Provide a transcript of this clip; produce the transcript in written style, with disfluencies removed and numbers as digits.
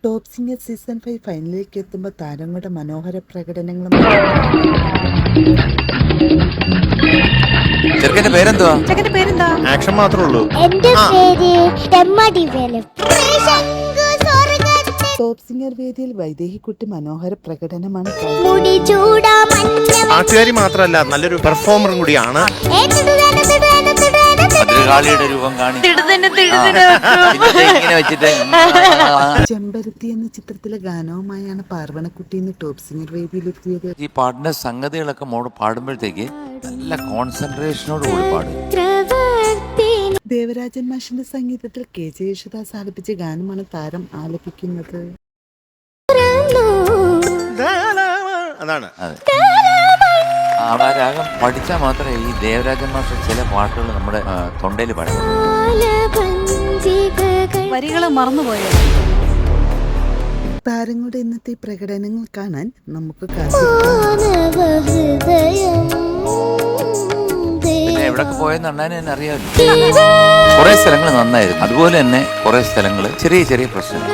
Top singer season 5 ഫൈനലിലേക്ക് എത്തുമ്പോൾ താരങ്ങളുടെ മനോഹര പ്രകടനങ്ങളും. ചെറുക്കന്റെ പേരെന്തുവാ? ആക്ഷൻ മാത്രമേ ഉള്ളൂ. എന്റെ പേര് ടോപ്പ് സിംഗർ വേദിയിൽ വൈദേഹിക്കുട്ടി മനോഹര പ്രകടനമാണ്. പാട്ടുകാരി മാത്രമല്ല, നല്ലൊരു പെർഫോമറും കൂടിയാണ്. ഭദ്രകാളിയുടെ രൂപം വെച്ചിട്ട് ചെമ്പരത്തി എന്ന ചിത്രത്തിലെ ഗാനവുമായാണ് പാർവണക്കുട്ടി ഇന്ന് ടോപ്പ് സിംഗർ വേദിയിലെത്തിയത്. ഈ പാട്ടിന്റെ സംഗതികളൊക്കെ മോള് പാടുമ്പോഴത്തേക്ക് നല്ല കോൺസെൻട്രേഷനോട് കൂടി പാടും. ദേവരാജൻ മാഷിന്റെ സംഗീതത്തിൽ KJ യേശുദാസ് ആലപിച്ച ഗാനമാണ് താരം ആലപിക്കുന്നത്. അതാണ് ആ രാഗം പഠിച്ചാൽ മാത്രമേ ഈ ദേവരാജൻ മാസ്റ്റർ ചില പാട്ടുകൾ നമ്മുടെ തൊണ്ടയിൽ പാടും. വരികള് മറന്നുപോയോ? താരങ്ങളുടെ ഇന്നത്തെ പ്രകടനങ്ങൾ കാണാൻ നമുക്ക് എവിടൊക്കെ പോയെന്ന് അണ്ണാനും തന്നെ അറിയാമല്ലോ. കുറെ സ്ഥലങ്ങൾ നന്നായിരുന്നു, അതുപോലെ തന്നെ കുറെ സ്ഥലങ്ങൾ ചെറിയ ചെറിയ പ്രശ്നങ്ങൾ.